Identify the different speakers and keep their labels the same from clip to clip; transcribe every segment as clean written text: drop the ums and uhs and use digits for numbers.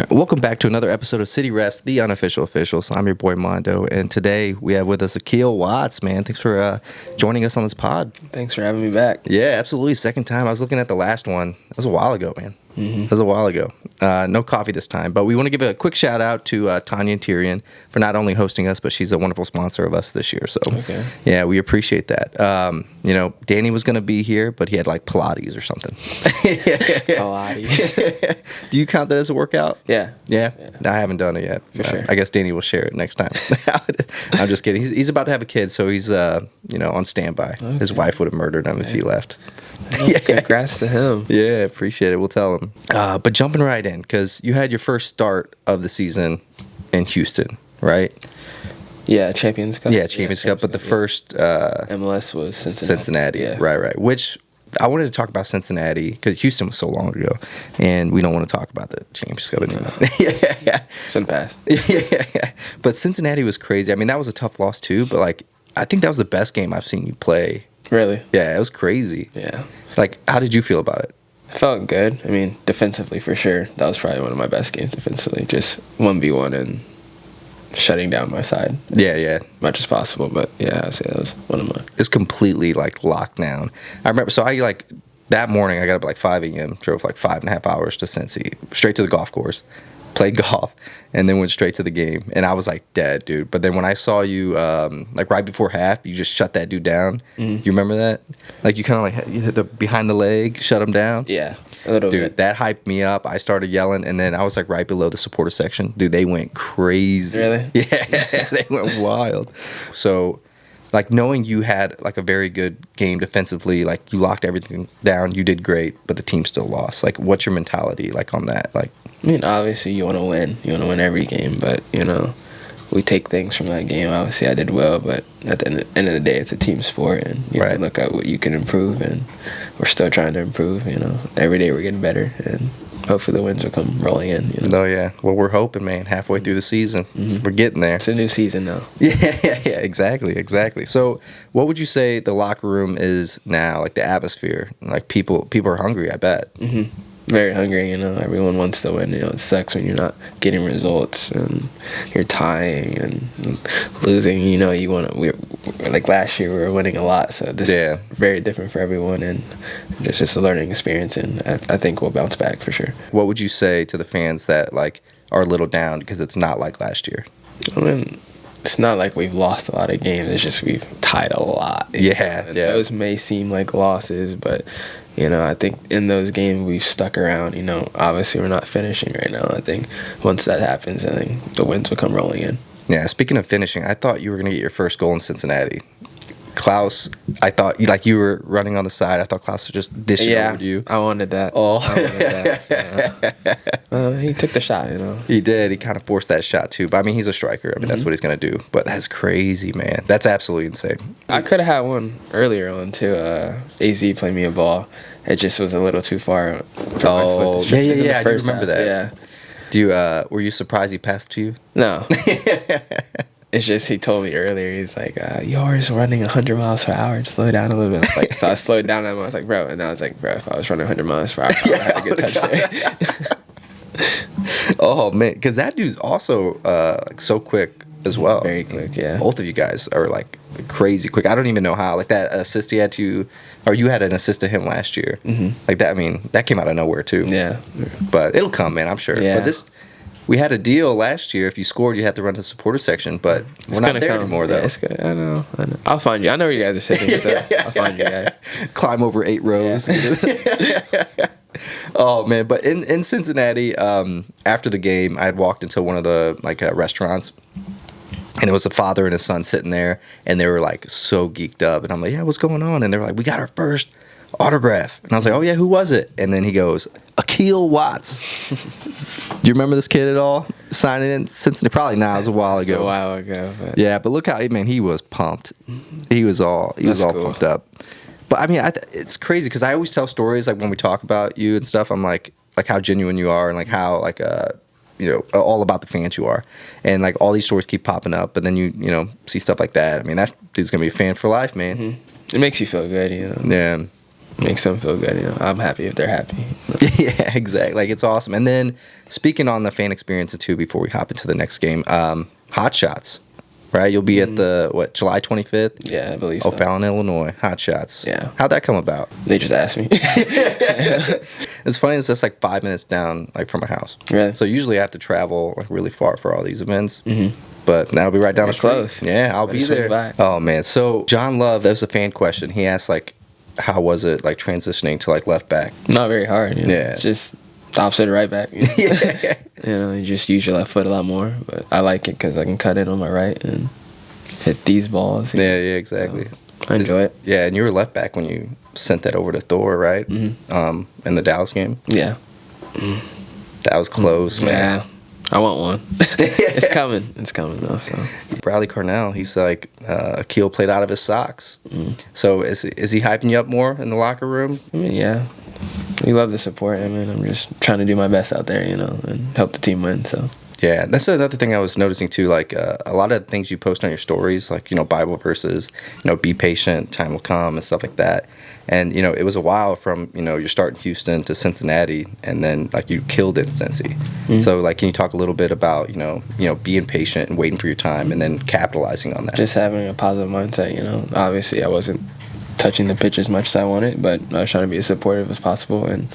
Speaker 1: Welcome back to another episode of City Refs, the unofficial officials. I'm your boy Mondo, and today we have with us Akil Watts, man. Thanks for joining us on this pod.
Speaker 2: Thanks for having me back.
Speaker 1: Yeah, absolutely. Second time. I was looking at the last one. That was a while ago, man.
Speaker 2: Mm-hmm.
Speaker 1: That was a while ago. No coffee this time, but we want to give a quick shout out to Tanya and Tyrion for not only hosting us, but she's a wonderful sponsor of us this year. So, yeah, we appreciate that. Danny was going to be here, but he had like Pilates or something.
Speaker 2: Pilates.
Speaker 1: Do you count that as a workout?
Speaker 2: Yeah.
Speaker 1: No, I haven't done it yet.
Speaker 2: For sure.
Speaker 1: I guess Danny will share it next time. I'm just kidding. He's about to have a kid, so he's on standby. Okay. His wife would have murdered him if he left.
Speaker 2: Well, congrats to him.
Speaker 1: Yeah, appreciate it. We'll tell him. But jumping right in, because you had your first start of the season in Houston, right?
Speaker 2: Yeah, Champions Cup.
Speaker 1: Yeah, Champions Cup. But the first
Speaker 2: MLS was Cincinnati.
Speaker 1: Yeah. Right. Which I wanted to talk about Cincinnati because Houston was so long ago, and we don't want to talk about the Champions Cup anymore. Yeah.
Speaker 2: Some pass.
Speaker 1: Yeah. But Cincinnati was crazy. I mean, that was a tough loss too, but I think that was the best game I've seen you play.
Speaker 2: Really?
Speaker 1: Yeah, it was crazy.
Speaker 2: Yeah.
Speaker 1: How did you feel about it?
Speaker 2: I felt good. I mean, defensively for sure. That was probably one of my best games defensively. Just 1v1 and shutting down my side.
Speaker 1: Yeah.
Speaker 2: Much as possible. But yeah, I'd say that was one of my.
Speaker 1: It's completely locked down. I remember, that morning I got up at 5 a.m., drove 5.5 hours to Cincy, straight to the golf course, played golf, and then went straight to the game. And I was dead, dude. But then when I saw you, right before half, you just shut that dude down. Mm-hmm. You remember that? You kind of you hit the behind the leg, shut him down.
Speaker 2: Yeah, a little bit.
Speaker 1: Dude, that hyped me up. I started yelling, and then I was right below the supporter section. Dude, they went crazy.
Speaker 2: Really?
Speaker 1: Yeah, they went wild. So, knowing you had a very good game defensively, you locked everything down, you did great, but the team still lost. What's your mentality on that?
Speaker 2: I mean, obviously you want to win. You want to win every game, but we take things from that game. Obviously, I did well, but at the end of the day, it's a team sport, and you have to look at what you can improve, and we're still trying to improve. Every day we're getting better, and hopefully the wins will come rolling in.
Speaker 1: Oh yeah, well we're hoping, man. Halfway through the season, we're getting there.
Speaker 2: It's a new season now.
Speaker 1: Yeah, exactly. So, what would you say the locker room is now? The atmosphere, people are hungry. I bet.
Speaker 2: Mm-hmm. Very hungry, everyone wants to win. It sucks when you're not getting results and you're tying and losing. You want to. Last year we were winning a lot, so this is very different for everyone, and it's just a learning experience. And I think we'll bounce back for sure.
Speaker 1: What would you say to the fans that are a little down because it's not like last year?
Speaker 2: I mean, it's not like we've lost a lot of games. It's just we've tied a lot.
Speaker 1: Yeah.
Speaker 2: Those may seem like losses, but. I think in those games we've stuck around. Obviously we're not finishing right now. I think once that happens, I think the wins will come rolling in.
Speaker 1: Yeah, speaking of finishing, I thought you were going to get your first goal in Cincinnati. Klaus, I thought you were running on the side. I thought Klaus would just dish it over to you.
Speaker 2: I wanted that.
Speaker 1: Oh.
Speaker 2: I wanted that. He took the shot,
Speaker 1: He did. He kind of forced that shot, too. But, he's a striker. That's what he's going to do. But that's crazy, man. That's absolutely insane.
Speaker 2: I could have had one earlier on, too. AZ played me a ball. It just was a little too far.
Speaker 1: Oh, yeah. I do remember that.
Speaker 2: Yeah.
Speaker 1: Were you surprised he passed to you?
Speaker 2: No. It's just he told me earlier, he's like, yours running 100 miles per hour, slow down a little bit. So I slowed down and I was like, bro. And I was like, bro, if I was running 100 miles per hour, I would have had a good touch there.
Speaker 1: Oh, man. Because that dude's also so quick as well.
Speaker 2: Very quick, yeah.
Speaker 1: Both of you guys are crazy quick. I don't even know how. That assist he had to, or you had an assist to him last year. Mm-hmm. That came out of nowhere too.
Speaker 2: Yeah.
Speaker 1: But it'll come, man, I'm sure.
Speaker 2: Yeah.
Speaker 1: But we had a deal last year. If you scored, you had to run to the supporter section, but we're not there anymore, though.
Speaker 2: Yeah, it's good. I know. I'll find you. I know where you guys are sitting, so I'll find you guys.
Speaker 1: Climb over 8 rows. Yeah. Oh, man. But in Cincinnati, after the game, I had walked into one of the restaurants, and it was a father and his son sitting there, and they were so geeked up. And I'm like, yeah, what's going on? And they were like, we got our first autograph. And I was like, oh, yeah, who was it? And then he goes, Akil Watts. Do you remember this kid at all? Signing in Cincinnati? Probably not. It was a while ago.
Speaker 2: It was a while ago. But.
Speaker 1: Yeah, but look how, he was pumped. He was all cool. Pumped up. But, it's crazy because I always tell stories, when we talk about you and stuff, I'm like how genuine you are and how, all about the fans you are. And, all these stories keep popping up, but then you see stuff like that. That dude's going to be a fan for life, man.
Speaker 2: Mm-hmm. It makes you feel good,
Speaker 1: Yeah.
Speaker 2: makes them feel good. You know, I'm happy if they're happy.
Speaker 1: Yeah, exactly. Like, it's awesome. And then speaking on the fan experience too, before we hop into the next game, Hot Shots, right? You'll be at the July 25th?
Speaker 2: Yeah, I believe so.
Speaker 1: O'Fallon, Illinois. Hot Shots.
Speaker 2: Yeah.
Speaker 1: How'd that come about?
Speaker 2: They just asked me.
Speaker 1: It's funny. It's just like 5 minutes down, like from my house.
Speaker 2: Really?
Speaker 1: So usually I have to travel like really far for all these events. Mm-hmm. But that'll be right down the street.
Speaker 2: Close.
Speaker 1: Yeah, I'll be there.
Speaker 2: By.
Speaker 1: Oh man. So John Love, that was a fan question. He asked like, how was it like transitioning to like left back?
Speaker 2: Not very hard. You know?
Speaker 1: Yeah.
Speaker 2: It's just opposite of right back. You know?
Speaker 1: Yeah.
Speaker 2: You know, you just use your left foot a lot more. But I like it because I can cut in on my right and hit these balls.
Speaker 1: Yeah, exactly.
Speaker 2: So I enjoy it.
Speaker 1: Yeah, and you were left back when you sent that over to Thor, right?
Speaker 2: Mm-hmm.
Speaker 1: In the Dallas game.
Speaker 2: Yeah.
Speaker 1: That was close, man.
Speaker 2: Yeah. I want one. It's coming. It's coming though. So
Speaker 1: Bradley Cornell, he's like Akil played out of his socks. So is he hyping you up more in the locker room?
Speaker 2: I mean, yeah. We love the support. I mean, I'm just trying to do my best out there, you know, and help the team win. So
Speaker 1: yeah, that's another thing I was noticing too. Like a lot of things you post on your stories, like Bible verses, be patient, time will come, and stuff like that. And it was a while from your start in Houston to Cincinnati, and then like you killed it in Cincy. Mm-hmm. So like, can you talk a little bit about being patient and waiting for your time, and then capitalizing on that?
Speaker 2: Just having a positive mindset. Obviously I wasn't touching the pitch as much as I wanted, but I was trying to be as supportive as possible and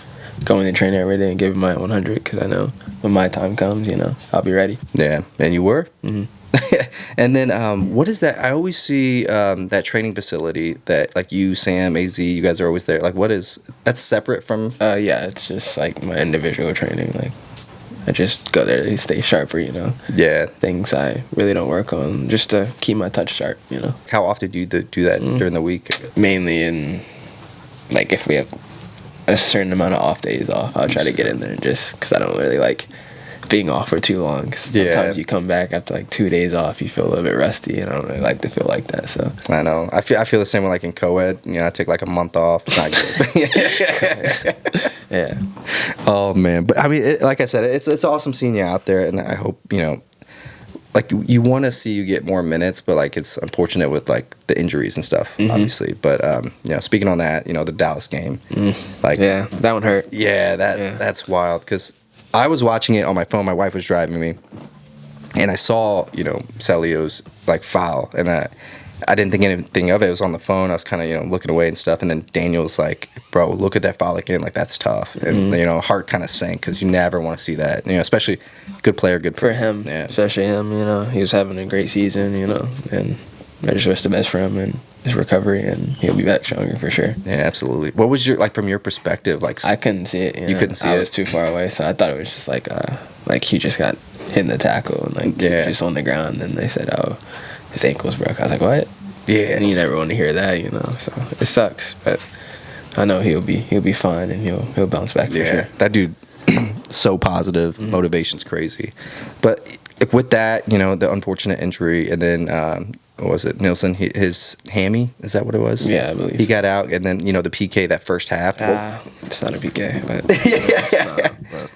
Speaker 2: going to train every day and giving my 100 because I know when my time comes, I'll be ready.
Speaker 1: Yeah, and you were.
Speaker 2: Mm-hmm.
Speaker 1: And then what is that? I always see that training facility that like you, Sam, AZ, you guys are always there. Like, what is that's separate from?
Speaker 2: Yeah, it's just like my individual training. Like, I just go there to stay sharper.
Speaker 1: Yeah.
Speaker 2: Things I really don't work on just to keep my touch sharp.
Speaker 1: How often do you do that during the week?
Speaker 2: Mainly in like if we have a certain amount of off days off, I'll try to get in there just because I don't really like being off for too long. Cause sometimes you come back after like 2 days off, you feel a little bit rusty, and I don't really like to feel like that. So
Speaker 1: I know I feel the same way like in co-ed. I take like a month off. It's not good.
Speaker 2: Yeah.
Speaker 1: Oh man, but I mean, like I said, it's awesome seeing you out there, and I hope like you want to see you get more minutes, but like it's unfortunate with like the injuries and stuff, obviously. But speaking on that, the Dallas game, like
Speaker 2: yeah, that one hurt.
Speaker 1: Yeah, that's wild because I was watching it on my phone. My wife was driving me, and I saw Celio's like foul, and I didn't think anything of it. It was on the phone. I was kind of looking away and stuff, and then Daniel was like, "Bro, look at that foul again. Like that's tough." And heart kind of sank because you never want to see that. Especially good player, good
Speaker 2: for him.
Speaker 1: Yeah.
Speaker 2: Especially him. He was having a great season. And I just wish the best for him and his recovery, and he'll be back stronger for sure.
Speaker 1: Yeah, absolutely. What was your from your perspective? Like
Speaker 2: I couldn't see it.
Speaker 1: You couldn't see it.
Speaker 2: I was too far away, so I thought it was just like he just got hit in the tackle and just on the ground. And they said, "Oh, his ankle's broke." I was like, "What?" Yeah, and you never want to hear that, So it sucks, but I know he'll be fine and he'll bounce back for sure.
Speaker 1: That dude, so positive, motivation's crazy. But like, with that, the unfortunate injury, and then what was it, Nilsson? His hammy, is that what it was?
Speaker 2: Yeah, I believe
Speaker 1: he got out, and then the PK that first half.
Speaker 2: It's not a PK, but it's not. But.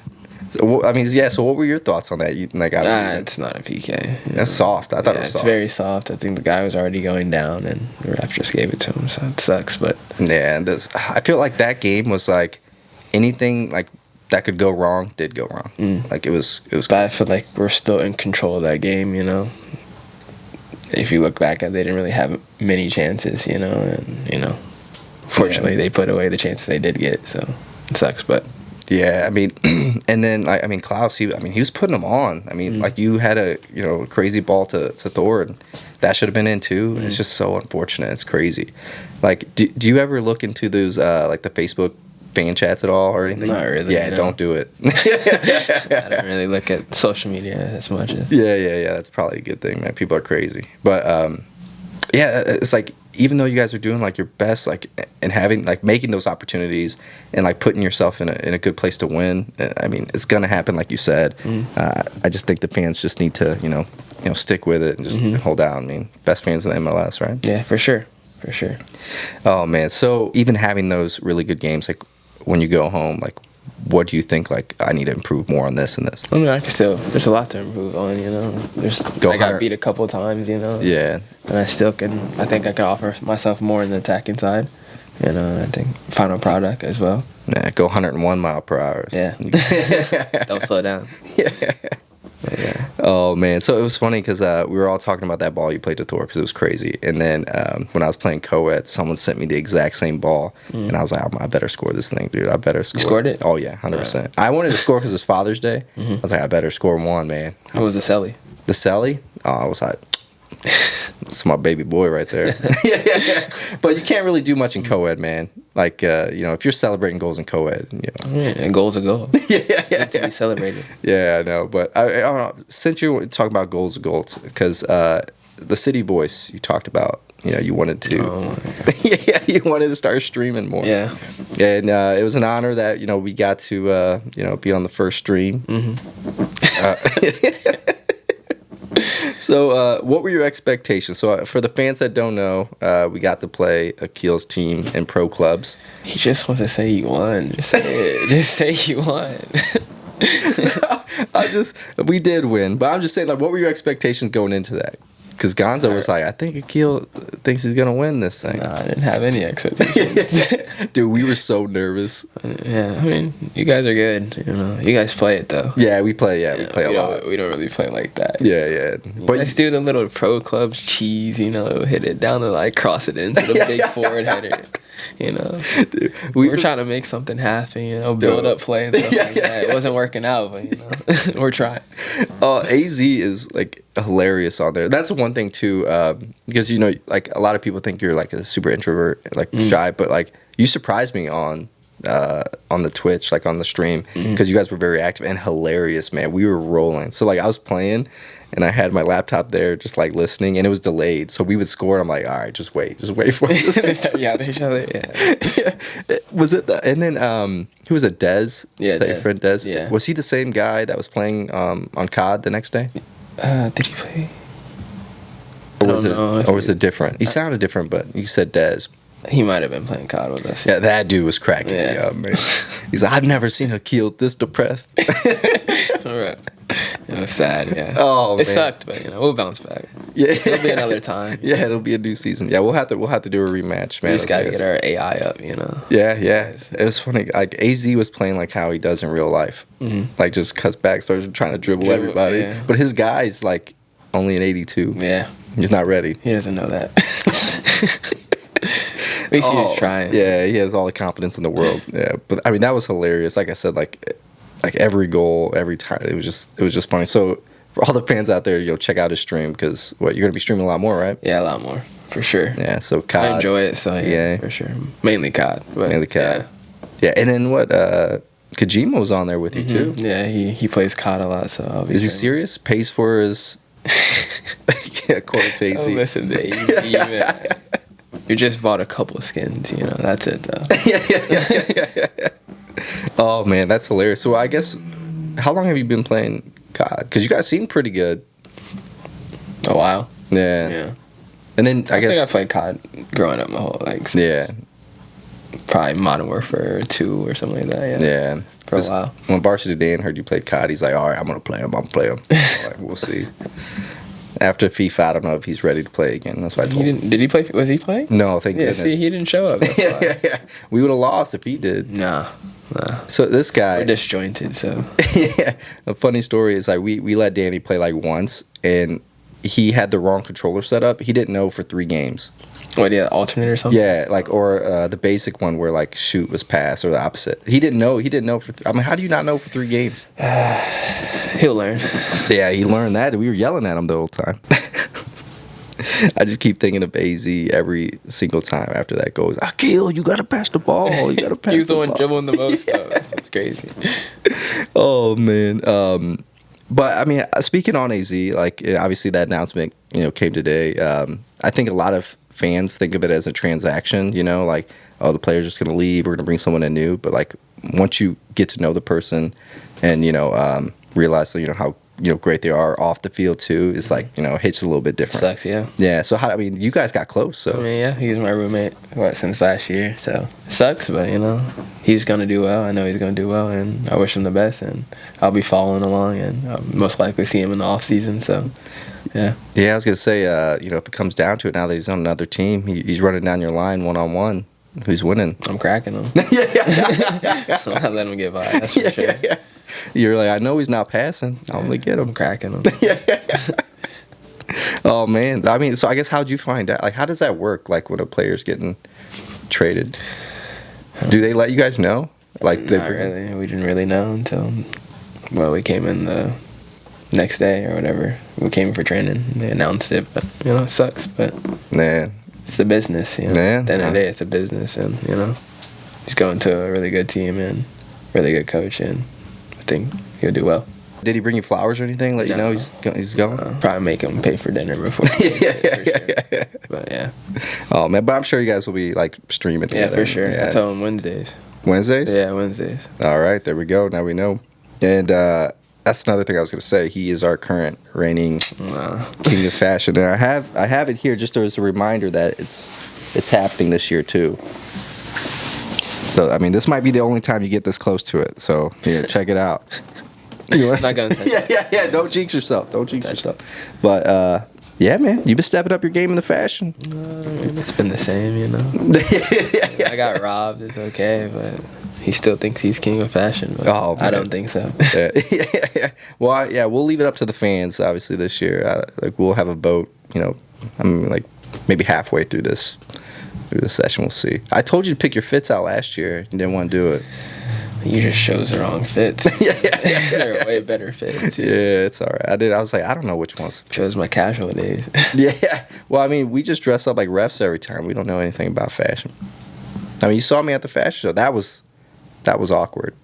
Speaker 1: I mean, yeah. So, what were your thoughts on that?
Speaker 2: It's not a PK.
Speaker 1: That's soft. I thought it was soft.
Speaker 2: It's very soft. I think the guy was already going down, and the ref just gave it to him. So it sucks, but
Speaker 1: yeah. And I feel like that game was like anything like that could go wrong did go wrong. Like it was.
Speaker 2: But I feel like we're still in control of that game. If you look back at it, they didn't really have many chances. And fortunately they put away the chances they did get. So it sucks, but.
Speaker 1: Yeah, I mean, and then Klaus, he was putting them on. I mean, like you had a crazy ball to Thor, and that should have been in too. It's just so unfortunate. It's crazy. Like, do you ever look into those like the Facebook fan chats at all or anything?
Speaker 2: Not really.
Speaker 1: Yeah, no. Don't do it.
Speaker 2: I don't really look at social media as much.
Speaker 1: Yeah. That's probably a good thing, man. People are crazy, but yeah, it's like. Even though you guys are doing like your best, like and having like making those opportunities and like putting yourself in a good place to win, I mean it's gonna happen like you said. I just think the fans just need to stick with it and just hold out. I mean, best fans in the MLS, right?
Speaker 2: Yeah, for sure.
Speaker 1: Oh man, so even having those really good games, like when you go home, like what do you think? Like I need to improve more on this and this.
Speaker 2: I mean, there's a lot to improve on. I got beat a couple times.
Speaker 1: Yeah.
Speaker 2: And I think I can offer myself more in the attacking side. You know, I think final product as well.
Speaker 1: Nah, go 101 mile per hour.
Speaker 2: Yeah. Don't slow down.
Speaker 1: Yeah.
Speaker 2: But yeah.
Speaker 1: Oh man, so it was funny because we were all talking about that ball you played to Thor because it was crazy. And then when I was playing co-ed, someone sent me the exact same ball, and I was like, I better score this thing, dude. I better score.
Speaker 2: You scored it?
Speaker 1: Oh yeah, 100%. I wanted to score because it's Father's Day. I was like, I better score one, man.
Speaker 2: What was the celly?
Speaker 1: The celly? Oh, I was like, it's my baby boy right there. Yeah. But you can't really do much in co-ed, man. Like, if you're celebrating goals in co-ed,
Speaker 2: Yeah, a goal's a goal.
Speaker 1: yeah.
Speaker 2: To be celebrated.
Speaker 1: Yeah, I know. But I don't know. Since you're talking about goals, because the City Voice you talked about, you wanted to, you wanted to start streaming more.
Speaker 2: Yeah.
Speaker 1: And it was an honor that we got to be on the first stream. So, what were your expectations? So, for the fans that don't know, we got to play Akil's team in pro clubs.
Speaker 2: He just wants to say he won. Just say it. Just say he won.
Speaker 1: We did win, but I'm just saying, like, what were your expectations going into that? Because Gonzo was like, I think Akil thinks he's gonna win this thing.
Speaker 2: Nah, I didn't have any expectations.
Speaker 1: Dude, we were so nervous.
Speaker 2: Yeah, I mean, you guys are good. You guys play it though.
Speaker 1: Yeah, we play. Yeah, we play a lot.
Speaker 2: We don't really play like that.
Speaker 1: Yeah.
Speaker 2: But let's do the little pro clubs cheese. Hit it down the cross it into the big forward header.
Speaker 1: Dude,
Speaker 2: we're trying to make something happen. Build up play and stuff like that. It wasn't working out, but we're trying.
Speaker 1: AZ is like hilarious on there. That's the one thing too, because like a lot of people think you're like a super introvert, like shy, but like you surprised me on the Twitch, like on the stream, because you guys were very active and hilarious, man. We were rolling. So like I was playing and I had my laptop there just like listening, and it was delayed, so we would score and I'm like, all right, just wait for it.
Speaker 2: Yeah, each other. Yeah.
Speaker 1: Was it and then who was it, Dez?
Speaker 2: Yeah,
Speaker 1: is that your friend Dez?
Speaker 2: Yeah.
Speaker 1: Was he the same guy that was playing on COD the next day?
Speaker 2: Did he play?
Speaker 1: Or was it different? He sounded different, but you said Dez.
Speaker 2: He might have been playing COD with us.
Speaker 1: Yeah, that dude was cracking me up, man. He's like, I've never seen Akil this depressed.
Speaker 2: All right. It was sad, yeah.
Speaker 1: Oh,
Speaker 2: it
Speaker 1: man.
Speaker 2: sucked, but we'll bounce back.
Speaker 1: Yeah,
Speaker 2: it'll be another time.
Speaker 1: Yeah, it'll be a new season. Yeah, we'll have to do a rematch, man.
Speaker 2: We just gotta get our AI up,
Speaker 1: Yeah. It was funny. Like AZ was playing like how he does in real life. Like just cuts back, starts trying to dribble everybody. Yeah. But his guy's like only an 82.
Speaker 2: Yeah,
Speaker 1: he's not ready.
Speaker 2: He doesn't know that. At least he was trying.
Speaker 1: Yeah, he has all the confidence in the world. Yeah, but I mean that was hilarious. Like I said, like every goal, every time, it was just funny. So for all the fans out there, check out his stream because you're gonna be streaming a lot more, right?
Speaker 2: Yeah, a lot more for sure.
Speaker 1: Yeah, so COD.
Speaker 2: I enjoy it, so yeah, for sure. Mainly COD.
Speaker 1: Mainly COD. Yeah, and then what? Kojima was on there with you too.
Speaker 2: Yeah, he plays COD a lot, so I'll be.
Speaker 1: Is he serious? Pays for his. Yeah, according to AZ.
Speaker 2: Oh, listen to AZ, man. You just bought a couple of skins, That's it, though.
Speaker 1: Yeah. Oh man, that's hilarious. So I guess, how long have you been playing COD? Because you guys seem pretty good.
Speaker 2: A while.
Speaker 1: Yeah. And then
Speaker 2: I guess I played COD growing up my whole life.
Speaker 1: Yeah.
Speaker 2: Probably Modern Warfare 2 or something like that.
Speaker 1: Yeah.
Speaker 2: For a while.
Speaker 1: When Varsity Dan heard you played COD, he's like, all right, I'm gonna play him. Like, we'll see. After FIFA, I don't know if he's ready to play again. That's why I told him.
Speaker 2: Did he play? Was he playing?
Speaker 1: No, thank goodness.
Speaker 2: See, he didn't show up. That's why.
Speaker 1: Yeah. We would have lost if he did.
Speaker 2: Nah.
Speaker 1: So this guy.
Speaker 2: We're disjointed, so.
Speaker 1: Yeah. A funny story is like we let Danny play like once, and he had the wrong controller set up. He didn't know for 3 games.
Speaker 2: What, yeah, alternate or something?
Speaker 1: Yeah, or the basic one where like shoot was pass or the opposite. He didn't know for I mean, how do you not know for 3 games?
Speaker 2: He'll learn.
Speaker 1: Yeah, he learned that. We were yelling at him the whole time. I just keep thinking of AZ every single time after that goes, Akil, you gotta pass the ball. You gotta pass.
Speaker 2: He's the one dribbling the most though. That's crazy.
Speaker 1: Oh man. But I mean, speaking on AZ, like obviously that announcement, came today. I think a lot of fans think of it as a transaction, like, oh, the player's just gonna leave, we're gonna bring someone in new. But like once you get to know the person and realize how great they are off the field too, it's like hits a little bit different.
Speaker 2: Sucks, yeah.
Speaker 1: Yeah. So you guys got close. So
Speaker 2: I mean, yeah, he's my roommate since last year. So it sucks, but he's gonna do well. I know he's gonna do well, and I wish him the best. And I'll be following along, and I'll most likely see him in the off season. So. Yeah. Yeah,
Speaker 1: I was gonna say, if it comes down to it, now that he's on another team, he's running down your line 1-on-1. Who's winning?
Speaker 2: I'm cracking him. I'm not letting him get by. That's for sure.
Speaker 1: You're like, I know he's not passing. I'm gonna get him.
Speaker 2: I'm cracking him.
Speaker 1: Oh man, I mean, so I guess how'd you find out? Like, how does that work? Like, when a player's getting traded, do they let you guys know? Like,
Speaker 2: not really. We didn't really know until we came in the next day or whatever. We came for training. They announced it, but it sucks. But
Speaker 1: man,
Speaker 2: it's the business. At the end of the day, it's a business, and he's going to a really good team and really good coach, and I think he'll do well.
Speaker 1: Did he bring you flowers or anything? Let you know he's going?
Speaker 2: Probably make him pay for dinner before. Sure. But yeah.
Speaker 1: Oh man, but I'm sure you guys will be like streaming together.
Speaker 2: Yeah, for sure. I tell him Wednesdays.
Speaker 1: Wednesdays?
Speaker 2: Yeah, Wednesdays.
Speaker 1: All right, there we go. Now we know. And that's another thing I was gonna say. He is our current reigning king of fashion, and I have it here just as a reminder that it's happening this year too. So I mean, this might be the only time you get this close to it. So here, check it out.
Speaker 2: I'm not gonna touch it.
Speaker 1: Yeah. Don't jinx yourself. But yeah, man, you've been stepping up your game in the fashion.
Speaker 2: It's been the same, I got robbed. It's okay, but he still thinks he's king of fashion. But I don't think so.
Speaker 1: Yeah. Well, yeah, we'll leave it up to the fans. Obviously, this year, like we'll have a vote. I mean, like maybe halfway through this session, we'll see. I told you to pick your fits out last year. You didn't want to do it.
Speaker 2: You just chose the wrong fits. They're way better fits.
Speaker 1: Yeah, it's all right. I was like, I don't know which ones.
Speaker 2: Chose my casual days.
Speaker 1: Yeah. Well, I mean, we just dress up like refs every time. We don't know anything about fashion. I mean, you saw me at the fashion show. That was awkward.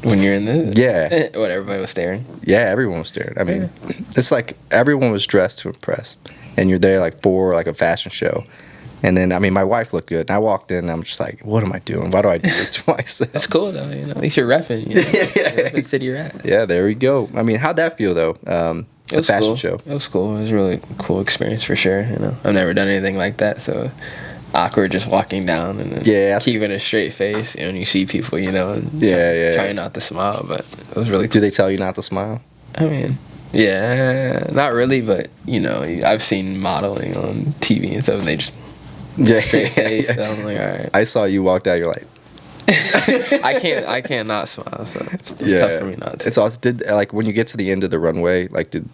Speaker 2: When you're in the...
Speaker 1: Yeah.
Speaker 2: What, everybody was staring?
Speaker 1: Yeah, everyone was staring. I mean, it's like everyone was dressed to impress. And you're there like for like a fashion show. And then, I mean, my wife looked good. And I walked in, and I'm just like, what am I doing? Why do I do this to myself?
Speaker 2: It's cool, though. At least you're reffing. The city you're at.
Speaker 1: Yeah, there we go. I mean, how'd that feel, though?
Speaker 2: It was
Speaker 1: fashion
Speaker 2: cool.
Speaker 1: show.
Speaker 2: It was cool. It was a really cool experience for sure. I've never done anything like that, so awkward just walking down and then keeping a straight face. And you see people, and trying not to smile, but it was really cool.
Speaker 1: Do they tell you not to smile?
Speaker 2: I mean... Yeah, not really, but, I've seen modeling on TV and stuff, and they just... straight face. So I'm like, all right.
Speaker 1: I saw you walked out. You're like,
Speaker 2: I can't not smile. So it's tough for me not to.
Speaker 1: It's also like when you get to the end of the runway. Like, did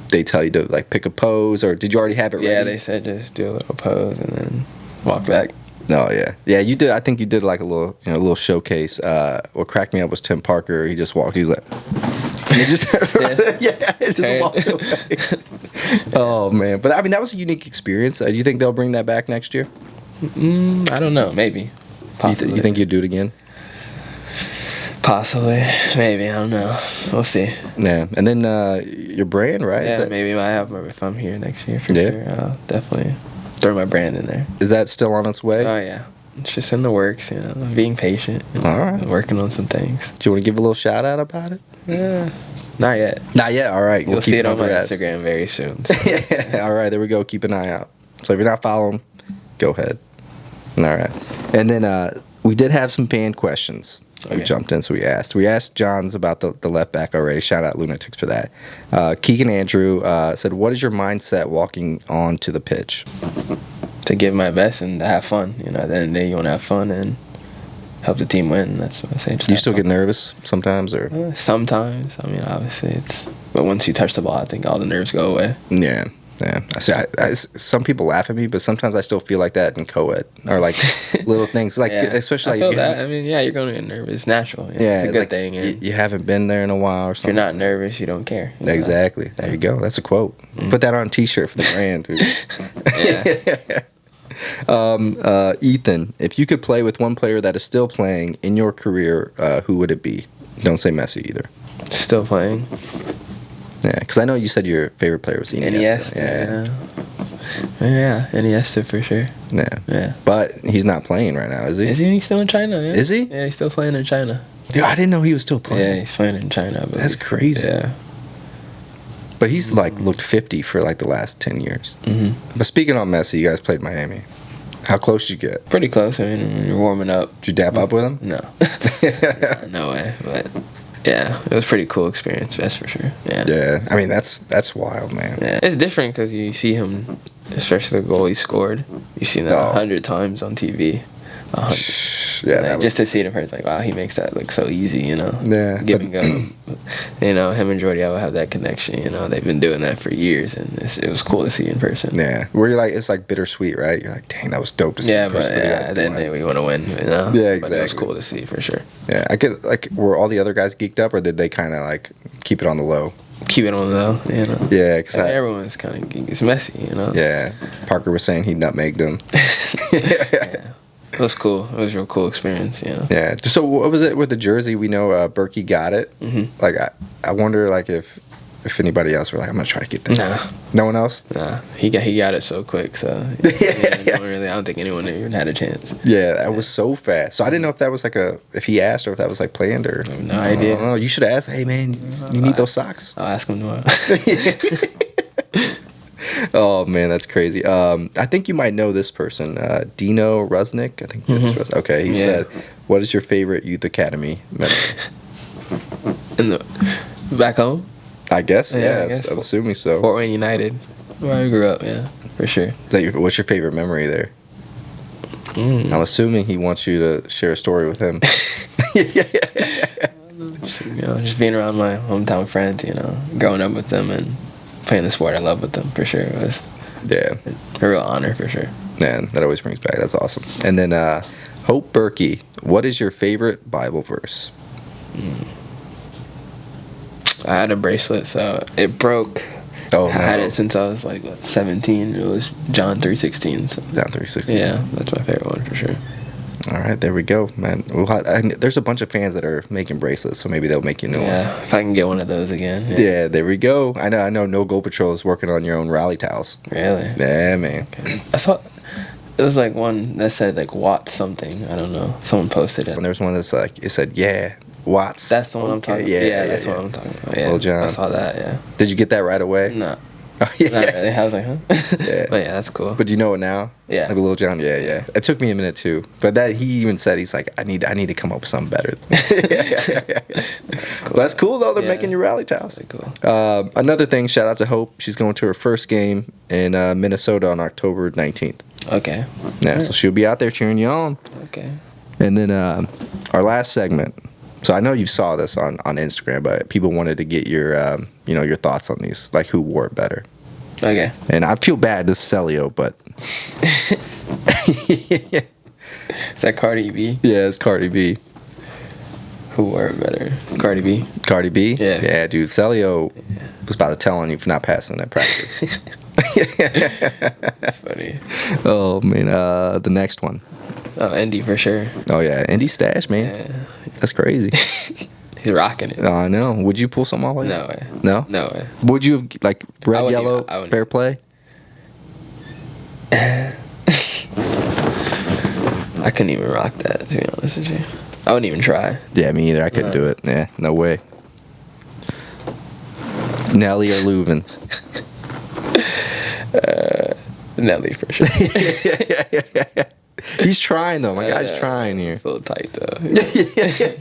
Speaker 1: they tell you to like pick a pose, or did you already have it ready?
Speaker 2: Yeah, they said just do a little pose and then walk back.
Speaker 1: Oh yeah. You did. I think you did like a little, little showcase. What cracked me up was Tim Parker. He just walked. He's like, and he just just walked away. Oh man, but I mean that was a unique experience. Do you think they'll bring that back next year?
Speaker 2: I don't know. Maybe.
Speaker 1: You think you'd do it again?
Speaker 2: Possibly. Maybe. I don't know. We'll see.
Speaker 1: Yeah, and then your brand, right?
Speaker 2: Yeah, maybe if I'm here next year for sure. I'll definitely throw my brand in there.
Speaker 1: Is that still on its way?
Speaker 2: Oh yeah. It's just in the works, being patient.
Speaker 1: All right.
Speaker 2: Working on some things.
Speaker 1: Do you want to give a little shout out about it?
Speaker 2: Yeah. Not yet.
Speaker 1: Not yet. All right.
Speaker 2: We'll see it on my Instagram very soon. So.
Speaker 1: All right. There we go. Keep an eye out. So if you're not following, go ahead. All right. And then we did have some fan questions. Okay. We jumped in, so we asked Johns about the left back already. Shout out Lunatics for that. Keegan Andrew said, what is your mindset walking onto the pitch?
Speaker 2: To give my best and to have fun. At the end of the day, you want to have fun and help the team win. That's what I say.
Speaker 1: Do you still get nervous sometimes, or?
Speaker 2: Sometimes. I mean, obviously but once you touch the ball, I think all the nerves go away.
Speaker 1: Yeah. I see. Some people laugh at me, but sometimes I still feel like that in co-ed, or like little things, like especially.
Speaker 2: I feel that. I mean, you're going to get nervous. It's natural. It's a good thing.
Speaker 1: You haven't been there in a while, or something.
Speaker 2: If you're not nervous, you don't care.
Speaker 1: Exactly. There you go. That's a quote. Put that on a T-shirt for the brand. Ethan, if you could play with one player that is still playing in your career, who would it be? Don't say Messi either.
Speaker 2: Still playing.
Speaker 1: Yeah, because I know you said your favorite player was Iniesta.
Speaker 2: Yeah, Iniesta for sure.
Speaker 1: Yeah. But he's not playing right now, is he?
Speaker 2: Is he still in China? Yeah.
Speaker 1: Is he?
Speaker 2: Yeah, he's still playing in China.
Speaker 1: Dude, I didn't know he was still playing.
Speaker 2: Yeah, he's playing in China.
Speaker 1: That's crazy.
Speaker 2: Yeah.
Speaker 1: But he's like looked 50 for like the last 10 years.
Speaker 2: Mm-hmm.
Speaker 1: But speaking on Messi, you guys played Miami. How close did you get?
Speaker 2: Pretty close. I mean, when you're warming up.
Speaker 1: Did you dap up with him?
Speaker 2: No. No way. But yeah, it was a pretty cool experience, that's for sure.
Speaker 1: Yeah. I mean, that's wild, man.
Speaker 2: Yeah. It's different because you see him, especially the goal he scored. You've seen that 100 times on TV.
Speaker 1: Yeah,
Speaker 2: Like, just to see it in person, like, wow, he makes that look so easy, you know.
Speaker 1: Yeah,
Speaker 2: Give and go. You know, him and Jordy Alba have that connection. You know, they've been doing that for years, and it was cool to see in person.
Speaker 1: Yeah, where you're like, it's like bittersweet, right? You're like, dang, that was dope to see.
Speaker 2: Yeah,
Speaker 1: in
Speaker 2: but
Speaker 1: person.
Speaker 2: yeah, then we want to win. You know.
Speaker 1: Yeah,
Speaker 2: But it was
Speaker 1: exactly.
Speaker 2: cool to see for sure.
Speaker 1: Yeah, I get like, were all the other guys geeked up, or did they kind of like keep it on the low?
Speaker 2: Keep it on though, you know.
Speaker 1: Yeah, because
Speaker 2: Everyone's kind of it's messy, you know.
Speaker 1: yeah, Parker was saying he nutmegged him.
Speaker 2: Yeah. It was cool. It was a real cool experience, you know.
Speaker 1: Yeah. So what was it with the jersey? We know Berkey got it.
Speaker 2: Mm-hmm.
Speaker 1: Like I wonder like if anybody else were like, I'm gonna try to get that.
Speaker 2: Nah.
Speaker 1: No one else.
Speaker 2: Nah, he got it so quick, so I don't think anyone even had a chance.
Speaker 1: Yeah, that was so fast. So I didn't know if that was like if he asked or if that was like planned or.
Speaker 2: I have no idea.
Speaker 1: I don't know. You should have asked. Hey man, you need those socks.
Speaker 2: I'll ask him tomorrow.
Speaker 1: Oh man, that's crazy. I think you might know this person, Dino Rusnick. I think. Okay, he said, "What is your favorite youth academy memory?"
Speaker 2: Back home?
Speaker 1: I guess.
Speaker 2: Yeah,
Speaker 1: Yeah, I'm assuming so.
Speaker 2: Fort Wayne United, where I grew up. Yeah, for sure.
Speaker 1: What's your favorite memory there? I'm assuming he wants you to share a story with him.
Speaker 2: Just being around my hometown friends, growing up with them and playing the sport I love with them, for sure. It was
Speaker 1: Yeah.
Speaker 2: a real honor, for sure.
Speaker 1: Man, that always brings back. That's awesome. And then Hope Berkey, what is your favorite Bible verse?
Speaker 2: I had a bracelet, so it broke.
Speaker 1: Oh,
Speaker 2: I had it since I was like 17. It was John 3:16. So.
Speaker 1: Down 360.
Speaker 2: Yeah, that's my favorite one for sure.
Speaker 1: All right, there we go, man. There's a bunch of fans that are making bracelets, so maybe they'll make you know.
Speaker 2: Yeah, if I can get one of those again.
Speaker 1: Yeah, there we go. I know. No Goal Patrol is working on your own rally towels.
Speaker 2: Really?
Speaker 1: Yeah, man.
Speaker 2: I saw it was like one that said like Watts something. I don't know. Someone posted it.
Speaker 1: And there's one that's like it said, "Yeah, Watts."
Speaker 2: That's the one I'm talking about. Yeah, that's what I'm talking about. Yeah,
Speaker 1: Lil Jon.
Speaker 2: I saw that. Yeah.
Speaker 1: Did you get that right away?
Speaker 2: No.
Speaker 1: Oh, yeah.
Speaker 2: Not really. I was like, huh?
Speaker 1: Yeah.
Speaker 2: But yeah, that's cool.
Speaker 1: But do you know it now?
Speaker 2: Yeah.
Speaker 1: Like Lil Jon. Yeah. It took me a minute too, but that he even said he's like, I need to come up with something better.
Speaker 2: That's cool.
Speaker 1: But that's cool though. They're
Speaker 2: Yeah.
Speaker 1: making your rally towels.
Speaker 2: That's cool.
Speaker 1: Another thing, shout out to Hope. She's going to her first game in Minnesota on October 19th.
Speaker 2: Okay.
Speaker 1: Yeah, so she'll be out there cheering you on.
Speaker 2: Okay.
Speaker 1: And then our last segment. So I know you saw this on Instagram, but people wanted to get your your thoughts on these, like who wore it better.
Speaker 2: Okay.
Speaker 1: And I feel bad to Celio, but
Speaker 2: Is that Cardi B?
Speaker 1: yeah, it's Cardi B.
Speaker 2: Who wore it better? Cardi B.
Speaker 1: Cardi B?
Speaker 2: Yeah.
Speaker 1: Yeah, dude. Celio was about to tell on you for not passing that practice.
Speaker 2: That's funny.
Speaker 1: Oh, man. The next one.
Speaker 2: Oh, Indy for sure.
Speaker 1: Oh, yeah. Indie Stash, man.
Speaker 2: Yeah.
Speaker 1: That's crazy.
Speaker 2: He's rocking it.
Speaker 1: I know. Would you pull something off like
Speaker 2: No
Speaker 1: that?
Speaker 2: way.
Speaker 1: No?
Speaker 2: No way.
Speaker 1: Would you have, like, red,
Speaker 2: I wouldn't
Speaker 1: yellow,
Speaker 2: even- I wouldn't
Speaker 1: fair play?
Speaker 2: I couldn't even rock that, to be honest with you. I wouldn't even try.
Speaker 1: Yeah, me either. I couldn't do it. Yeah, no way. Nelly or Leuven?
Speaker 2: Nelly for sure.
Speaker 1: He's trying, though. My guy's trying here.
Speaker 2: It's a little tight, though.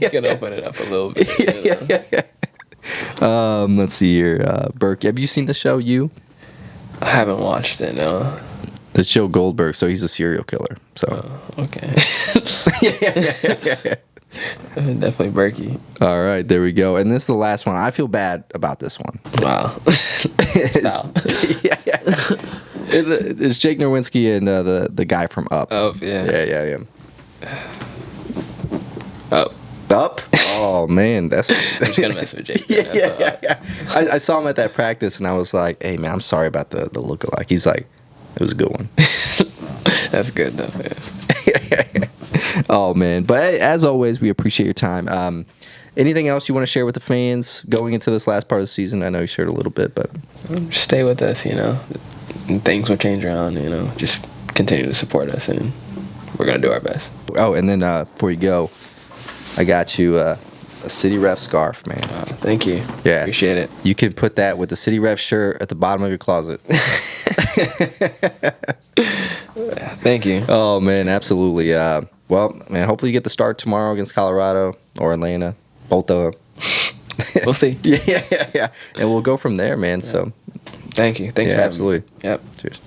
Speaker 2: You can open it up a little bit.
Speaker 1: Let's see here. Burke, have you seen the show, You?
Speaker 2: I haven't watched it, no.
Speaker 1: It's Joe Goldberg, so he's a serial killer. So
Speaker 2: Okay. Definitely Berkey.
Speaker 1: all right, there we go. And this is the last one. I feel bad about this one.
Speaker 2: Wow. It's foul.
Speaker 1: It's Jake Nowinski and the guy from Up.
Speaker 2: Oh, yeah.
Speaker 1: Yeah.
Speaker 2: Oh.
Speaker 1: Up? Oh man, that's.
Speaker 2: I'm just going to mess with Jake.
Speaker 1: Yeah. I saw him at that practice, and I was like, "Hey man, I'm sorry about the lookalike." He's like, "It was a good one."
Speaker 2: That's good, though. Yeah.
Speaker 1: Oh man, but hey, as always, we appreciate your time. Anything else you want to share with the fans going into this last part of the season? I know you shared a little bit, but
Speaker 2: Just stay with us, And things will change around, Just continue to support us, and we're going to do our best.
Speaker 1: oh, and then before you go, I got you a City Ref scarf, man.
Speaker 2: Thank you.
Speaker 1: Yeah.
Speaker 2: Appreciate it.
Speaker 1: You can put that with the City Ref shirt at the bottom of your closet.
Speaker 2: Thank you.
Speaker 1: Oh man, absolutely. Well, man, hopefully you get the start tomorrow against Colorado or Atlanta, both of them.
Speaker 2: We'll see.
Speaker 1: Yeah. And we'll go from there, man. So,
Speaker 2: Thank you. Thanks
Speaker 1: yeah,
Speaker 2: for having me.
Speaker 1: absolutely.
Speaker 2: Yep.
Speaker 1: Cheers.